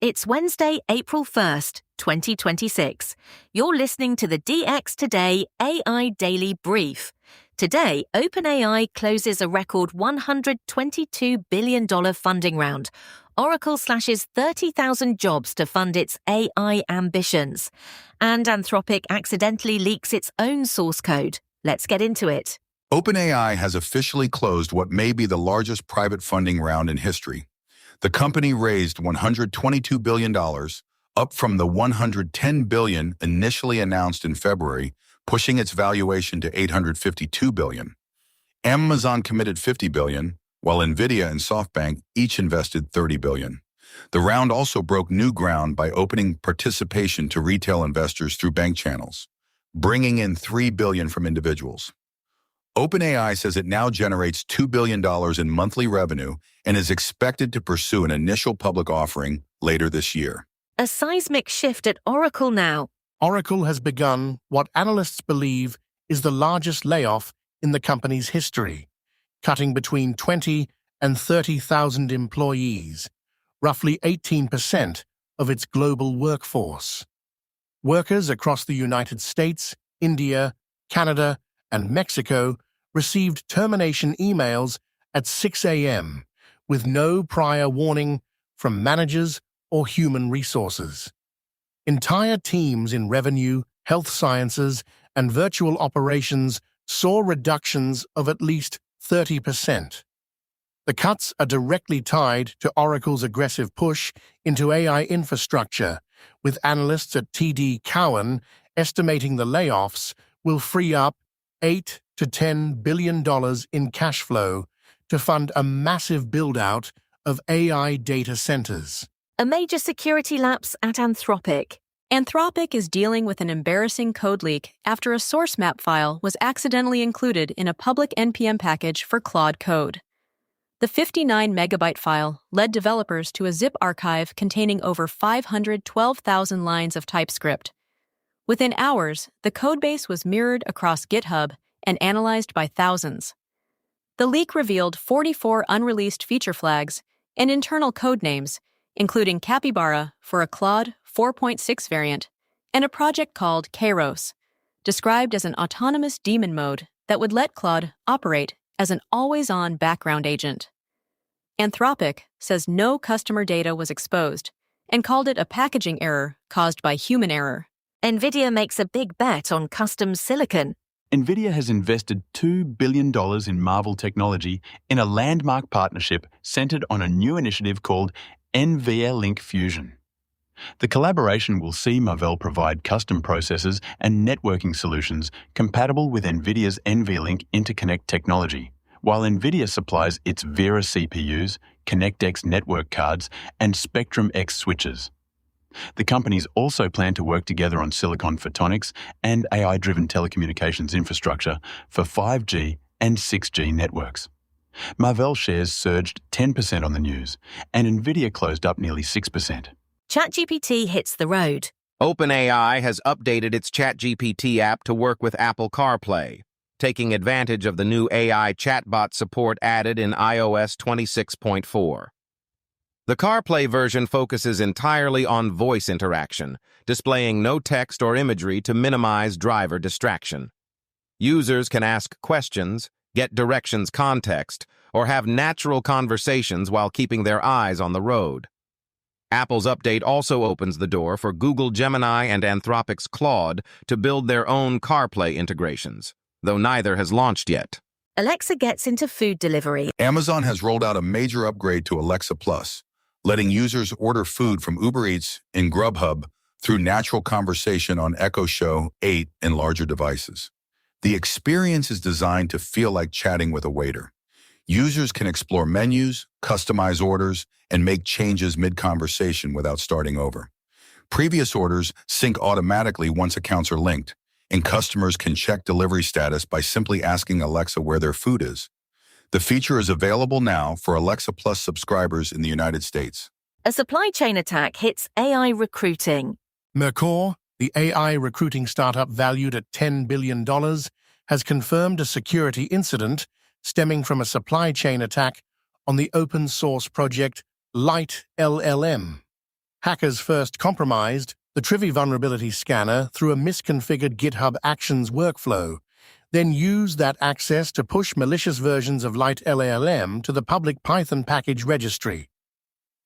It's Wednesday, April 1st, 2026. You're listening to the DX Today AI Daily Brief. Today, OpenAI closes a record $122 billion funding round. Oracle slashes 30,000 jobs to fund its AI ambitions. And Anthropic accidentally leaks its own source code. Let's get into it. OpenAI has officially closed what may be the largest private funding round in history. The company raised $122 billion, up from the $110 billion initially announced in February, pushing its valuation to $852 billion. Amazon committed $50 billion, while NVIDIA and SoftBank each invested $30 billion. The round also broke new ground by opening participation to retail investors through bank channels, bringing in $3 billion from individuals. OpenAI says it now generates $2 billion in monthly revenue and is expected to pursue an initial public offering later this year. A seismic shift at Oracle now. Oracle has begun what analysts believe is the largest layoff in the company's history, cutting between 20 and 30,000 employees, roughly 18% of its global workforce. Workers across the United States, India, Canada, and Mexico received termination emails at 6 a.m. with no prior warning from managers or human resources. Entire teams in revenue, health sciences, and virtual operations saw reductions of at least 30%. The cuts are directly tied to Oracle's aggressive push into AI infrastructure, with analysts at TD Cowen estimating the layoffs will free up $8 to $10 billion in cash flow to fund a massive build-out of AI data centers. A major security lapse at Anthropic. Anthropic is dealing with an embarrassing code leak after a source map file was accidentally included in a public NPM package for Claude Code. The 59-megabyte file led developers to a zip archive containing over 512,000 lines of TypeScript. Within hours, the codebase was mirrored across GitHub and analyzed by thousands. The leak revealed 44 unreleased feature flags and internal code names, including Capybara for a Claude 4.6 variant and a project called Kairos, described as an autonomous daemon mode that would let Claude operate as an always-on background agent. Anthropic says no customer data was exposed and called it a packaging error caused by human error. NVIDIA makes a big bet on custom silicon. NVIDIA has invested $2 billion in Marvell Technology in a landmark partnership centered on a new initiative called NVLink Fusion. The collaboration will see Marvell provide custom processors and networking solutions compatible with NVIDIA's NVLink interconnect technology, while NVIDIA supplies its Vera CPUs, ConnectX network cards, and Spectrum X switches. The companies also plan to work together on silicon photonics and AI-driven telecommunications infrastructure for 5G and 6G networks. Marvell shares surged 10% on the news, and NVIDIA closed up nearly 6%. ChatGPT hits the road. OpenAI has updated its ChatGPT app to work with Apple CarPlay, taking advantage of the new AI chatbot support added in iOS 26.4. The CarPlay version focuses entirely on voice interaction, displaying no text or imagery to minimize driver distraction. Users can ask questions, get directions context, or have natural conversations while keeping their eyes on the road. Apple's update also opens the door for Google Gemini and Anthropic's Claude to build their own CarPlay integrations, though neither has launched yet. Alexa gets into food delivery. Amazon has rolled out a major upgrade to Alexa Plus, letting users order food from Uber Eats and Grubhub through natural conversation on Echo Show 8 and larger devices. The experience is designed to feel like chatting with a waiter. Users can explore menus, customize orders, and make changes mid-conversation without starting over. Previous orders sync automatically once accounts are linked, and customers can check delivery status by simply asking Alexa where their food is. The feature is available now for Alexa Plus subscribers in the United States. A supply chain attack hits AI recruiting. Mercor, the AI recruiting startup valued at $10 billion, has confirmed a security incident stemming from a supply chain attack on the open-source project Light LLM. Hackers first compromised the Trivy vulnerability scanner through a misconfigured GitHub Actions workflow, then used that access to push malicious versions of LiteLLM to the public Python package registry.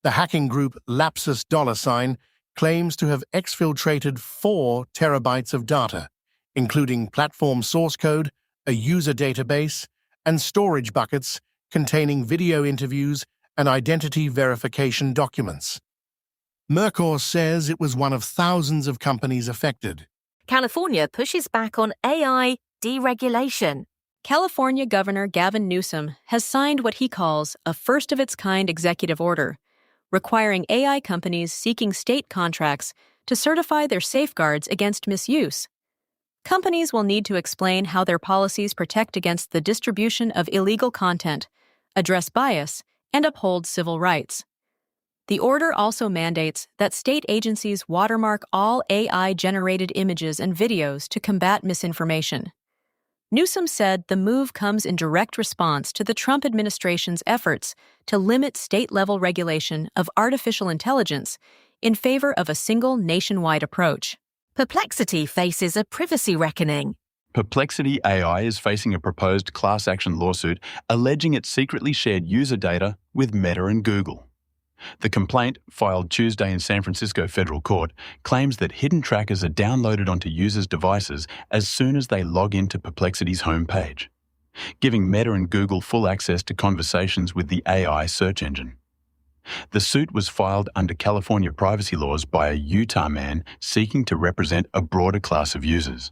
The hacking group Lapsus $ claims to have exfiltrated 4 terabytes of data, including platform source code, a user database, and storage buckets containing video interviews and identity verification documents. Mercor says it was one of thousands of companies affected. California pushes back on AI deregulation. California Governor Gavin Newsom has signed what he calls a first-of-its-kind executive order, requiring AI companies seeking state contracts to certify their safeguards against misuse. Companies will need to explain how their policies protect against the distribution of illegal content, address bias, and uphold civil rights. The order also mandates that state agencies watermark all AI-generated images and videos to combat misinformation. Newsom said the move comes in direct response to the Trump administration's efforts to limit state-level regulation of artificial intelligence in favor of a single nationwide approach. Perplexity faces a privacy reckoning. Perplexity AI is facing a proposed class action lawsuit alleging it secretly shared user data with Meta and Google. The complaint, filed Tuesday in San Francisco federal court, claims that hidden trackers are downloaded onto users' devices as soon as they log into Perplexity's homepage, giving Meta and Google full access to conversations with the AI search engine. The suit was filed under California privacy laws by a Utah man seeking to represent a broader class of users.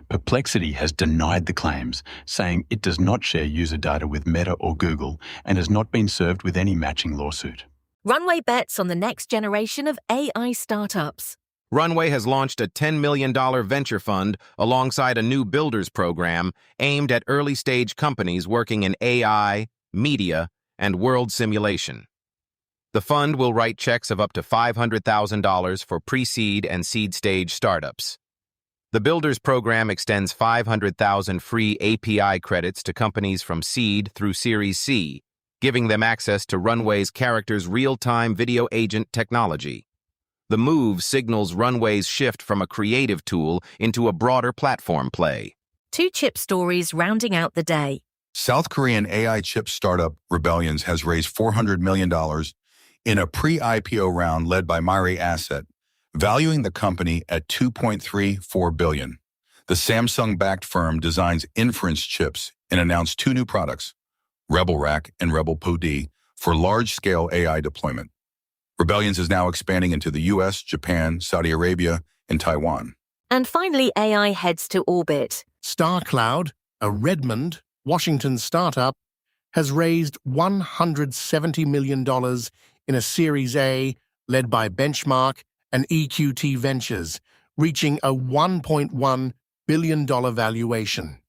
Perplexity has denied the claims, saying it does not share user data with Meta or Google and has not been served with any matching lawsuit. Runway bets on the next generation of AI startups. Runway has launched a $10 million venture fund alongside a new builders program aimed at early-stage companies working in AI, media, and world simulation. The fund will write checks of up to $500,000 for pre-seed and seed-stage startups. The builders program extends 500,000 free API credits to companies from seed through Series C, giving them access to Runway's Characters real-time video agent technology. The move signals Runway's shift from a creative tool into a broader platform play. 2 chip stories rounding out the day. South Korean AI chip startup Rebellions has raised $400 million in a pre-IPO round led by Myri Asset, valuing the company at $2.34 billion. The Samsung-backed firm designs inference chips and announced 2 new products, Rebel Rack and Rebel POD, for large-scale AI deployment. Rebellions is now expanding into the US, Japan, Saudi Arabia, and Taiwan. And finally, AI heads to orbit. StarCloud, a Redmond, Washington startup, has raised $170 million in a Series A led by Benchmark and EQT Ventures, reaching a $1.1 billion valuation.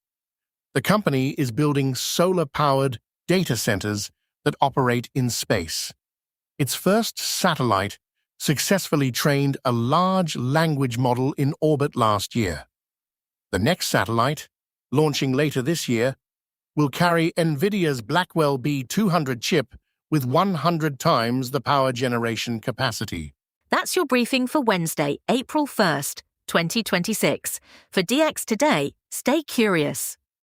The company is building solar-powered data centers that operate in space. Its first satellite successfully trained a large language model in orbit last year. The next satellite, launching later this year, will carry NVIDIA's Blackwell B200 chip with 100 times the power generation capacity. That's your briefing for Wednesday, April 1st, 2026. For DX Today, stay curious.